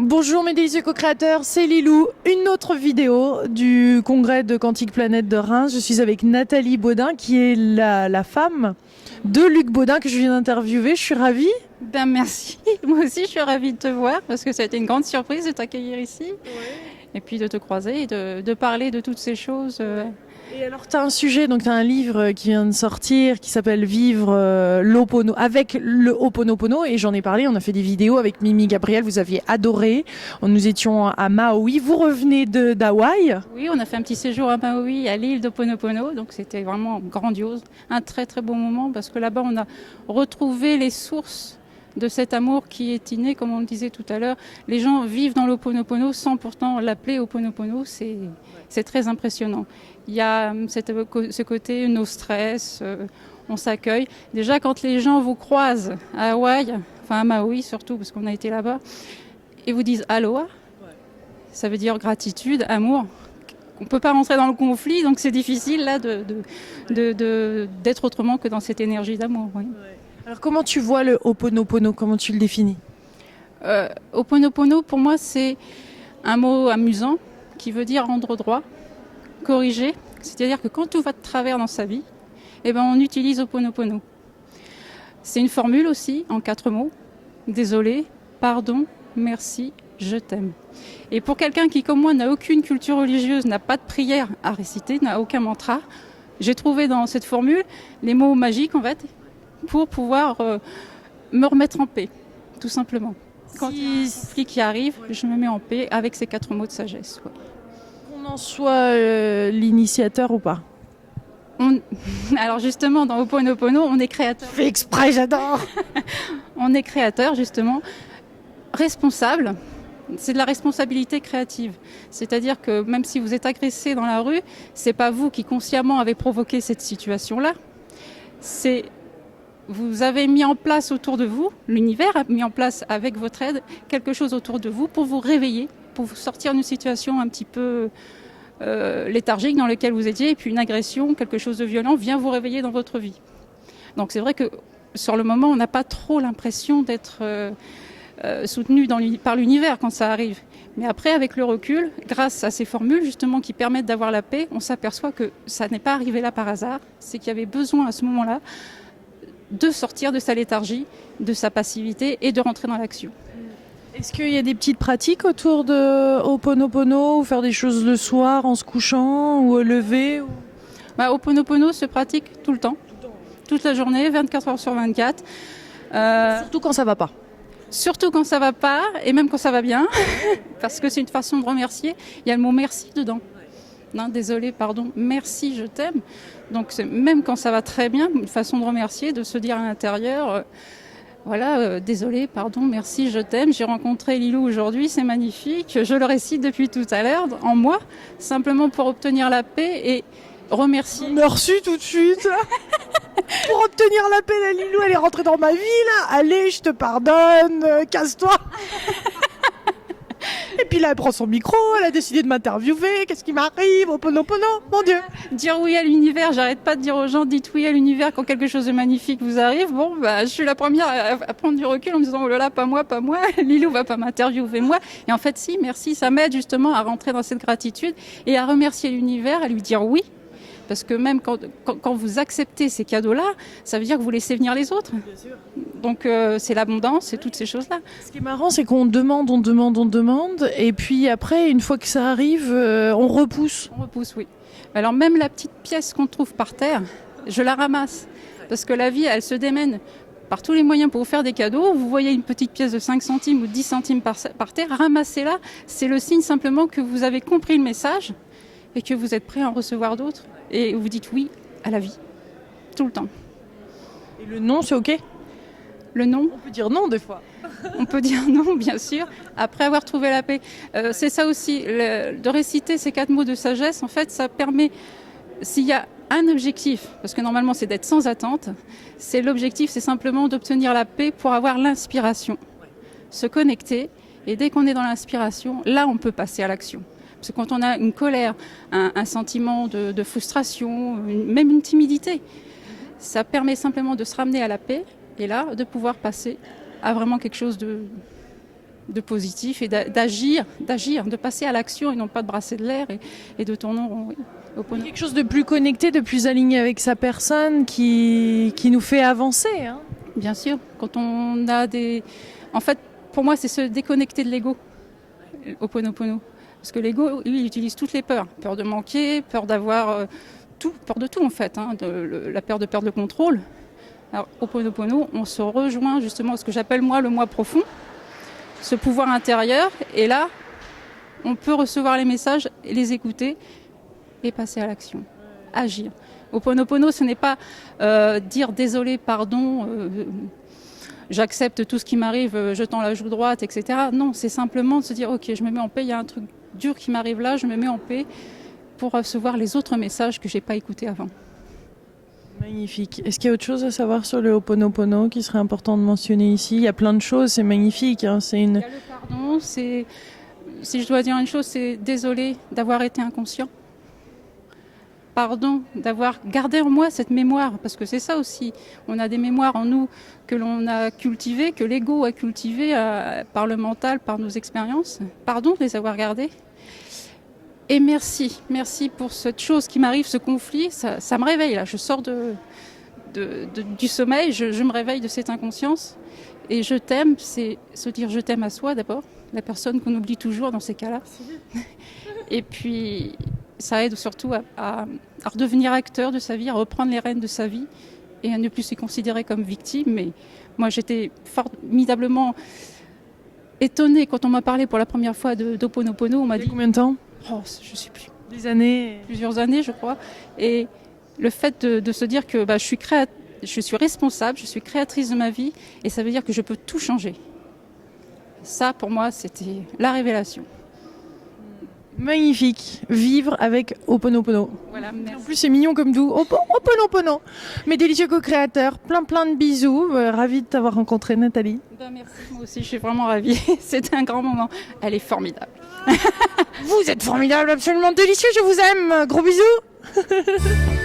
Bonjour mes délicieux co-créateurs, c'est Lilou. Une autre vidéo du congrès de Quantique Planète de Reims. Je suis avec Nathalie Baudin qui est la femme de Luc Baudin que je viens d'interviewer. Je suis ravie. Ben merci. Moi aussi, je suis ravie de te voir parce que ça a été une grande surprise de t'accueillir ici. Et puis de te croiser et de parler de toutes ces choses. Et alors tu as un sujet, donc tu as un livre qui vient de sortir qui s'appelle Vivre l'Ho'oponopono avec le Ho'oponopono et j'en ai parlé, on a fait des vidéos avec Mimi Gabriel, vous aviez adoré. Nous étions à Maui, vous revenez d'Hawaï. Oui, on a fait un petit séjour à Maui, à l'île d'Ho'oponopono, donc c'était vraiment grandiose. Un très très beau moment parce que là-bas on a retrouvé les sources de cet amour qui est inné, comme on le disait tout à l'heure. Les gens vivent dans l'Ho'oponopono sans pourtant l'appeler Ho'oponopono, c'est très impressionnant. Il y a ce côté no stress, on s'accueille. Déjà quand les gens vous croisent à Hawaï, enfin à Maui surtout parce qu'on a été là-bas, et vous disent aloha, ça veut dire gratitude, amour. On ne peut pas rentrer dans le conflit, donc c'est difficile là d'être autrement que dans cette énergie d'amour. Oui. Alors comment tu vois le Ho'oponopono, comment tu le définis? Ho'oponopono pour moi c'est un mot amusant qui veut dire rendre droit, corriger. C'est-à-dire que quand tout va de travers dans sa vie, eh ben on utilise Ho'oponopono. C'est une formule aussi en 4 mots. Désolé, pardon, merci, je t'aime. Et pour quelqu'un qui, comme moi, n'a aucune culture religieuse, n'a pas de prière à réciter, n'a aucun mantra, j'ai trouvé dans cette formule les mots magiques, en fait, pour pouvoir me remettre en paix, tout simplement. Quand il y a un conflit qui arrive, je me mets en paix avec ces 4 mots de sagesse. Ouais. Qu'on en soit l'initiateur ou pas? Alors justement, dans Ho'oponopono, on est créateur. Fais exprès, j'adore. On est créateur, justement, responsable. C'est de la responsabilité créative. C'est-à-dire que même si vous êtes agressé dans la rue, c'est pas vous qui consciemment avez provoqué cette situation-là. C'est vous avez mis en place autour de vous, l'univers a mis en place avec votre aide quelque chose autour de vous pour vous réveiller, pour vous sortir d'une situation un petit peu léthargique dans laquelle vous étiez, et puis une agression, quelque chose de violent vient vous réveiller dans votre vie. Donc c'est vrai que sur le moment, on n'a pas trop l'impression d'être soutenu par l'univers quand ça arrive. Mais après, avec le recul, grâce à ces formules justement qui permettent d'avoir la paix, on s'aperçoit que ça n'est pas arrivé là par hasard, c'est qu'il y avait besoin à ce moment-là de sortir de sa léthargie, de sa passivité et de rentrer dans l'action. Est-ce qu'il y a des petites pratiques autour de Ho'oponopono, ou faire des choses le soir en se couchant ou au lever ou... Ho'oponopono se pratique tout le temps, toute la journée, 24 heures sur 24. Surtout quand ça va pas. Surtout quand ça va pas et même quand ça va bien, parce que c'est une façon de remercier. Il y a le mot merci dedans. Non, désolé, pardon, merci, je t'aime. Donc même quand ça va très bien, une façon de remercier, de se dire à l'intérieur, désolé, pardon, merci, je t'aime. J'ai rencontré Lilou aujourd'hui, c'est magnifique. Je le récite depuis tout à l'heure en moi, simplement pour obtenir la paix et remercier. Merci tout de suite. Pour obtenir la paix, la Lilou, elle est rentrée dans ma vie là. Allez, je te pardonne, casse-toi. Et puis là, elle prend son micro, elle a décidé de m'interviewer. Qu'est-ce qui m'arrive? Ho'oponopono, mon Dieu. Dire oui à l'univers, j'arrête pas de dire aux gens, dites oui à l'univers quand quelque chose de magnifique vous arrive. Bon, je suis la première à prendre du recul en me disant, oh là là, pas moi, Lilou va pas m'interviewer moi. Et en fait, si, merci, ça m'aide justement à rentrer dans cette gratitude et à remercier l'univers, à lui dire oui. Parce que même quand vous acceptez ces cadeaux-là, ça veut dire que vous laissez venir les autres. Bien sûr. Donc c'est l'abondance, c'est toutes ces choses-là. Ce qui est marrant, c'est qu'on demande, et puis après, une fois que ça arrive, on repousse. On repousse, oui. Alors même la petite pièce qu'on trouve par terre, je la ramasse. Parce que la vie, elle se démène par tous les moyens pour vous faire des cadeaux. Vous voyez une petite pièce de 5 centimes ou 10 centimes par terre, ramassez-la. C'est le signe simplement que vous avez compris le message et que vous êtes prêt à en recevoir d'autres. Et vous dites oui à la vie, tout le temps. Et le non, c'est OK? Le non. On peut dire non des fois. On peut dire non, bien sûr, après avoir trouvé la paix. C'est ça aussi, de réciter ces 4 mots de sagesse, en fait, ça permet, s'il y a un objectif, parce que normalement c'est d'être sans attente, l'objectif c'est simplement d'obtenir la paix pour avoir l'inspiration, se connecter, et dès qu'on est dans l'inspiration, là on peut passer à l'action. Parce que quand on a une colère, un sentiment de frustration, même une timidité, ça permet simplement de se ramener à la paix et là, de pouvoir passer à vraiment quelque chose de positif et d'agir, de passer à l'action et non pas de brasser de l'air et de tourner en rond. Oui. Quelque chose de plus connecté, de plus aligné avec sa personne qui nous fait avancer. Hein. Bien sûr, quand on a des... En fait, pour moi, c'est se déconnecter de l'ego, Ho'oponopono. Parce que l'ego, lui, il utilise toutes les peurs. Peur de manquer, peur d'avoir tout, peur de tout en fait, hein, la peur de perdre le contrôle. Alors, Ho'oponopono, on se rejoint justement à ce que j'appelle moi le moi profond, ce pouvoir intérieur, et là, on peut recevoir les messages, les écouter et passer à l'action, agir. Ho'oponopono, ce n'est pas dire désolé, pardon, j'accepte tout ce qui m'arrive, je tends la joue droite, etc. Non, c'est simplement de se dire ok, je me mets en paix, il y a un truc dur qui m'arrive là, je me mets en paix pour recevoir les autres messages que je n'ai pas écoutés avant. Magnifique. Est-ce qu'il y a autre chose à savoir sur le Ho'oponopono qui serait important de mentionner ici? Il y a plein de choses, c'est magnifique. Hein, Il y a le pardon, si je dois dire une chose, c'est désolé d'avoir été inconscient. Pardon d'avoir gardé en moi cette mémoire, parce que c'est ça aussi. On a des mémoires en nous que l'on a cultivées, que l'ego a cultivées par le mental, par nos expériences. Pardon de les avoir gardées. Et merci pour cette chose qui m'arrive, ce conflit, ça me réveille là. Je sors du sommeil, je me réveille de cette inconscience. Et je t'aime, c'est se dire je t'aime à soi d'abord, la personne qu'on oublie toujours dans ces cas-là. Et puis ça aide surtout à redevenir acteur de sa vie, à reprendre les rênes de sa vie et à ne plus se considérer comme victime. Mais moi j'étais formidablement étonnée quand on m'a parlé pour la première fois d'Ho'oponopono. On m'a dit combien de temps? Oh, je sais plus. Des années. Plusieurs années, je crois. Et le fait de se dire que je suis responsable, je suis créatrice de ma vie, et ça veut dire que je peux tout changer. Ça, pour moi, c'était la révélation. Magnifique. Vivre avec Ho'oponopono. Voilà, merci. En plus, c'est mignon comme doux. Ho'oponopono. Mes délicieux co-créateurs. Plein de bisous. Ravie de t'avoir rencontré, Nathalie. Merci, moi aussi, je suis vraiment ravie. C'était un grand moment. Elle est formidable. Vous êtes formidable, absolument délicieux. Je vous aime. Gros bisous.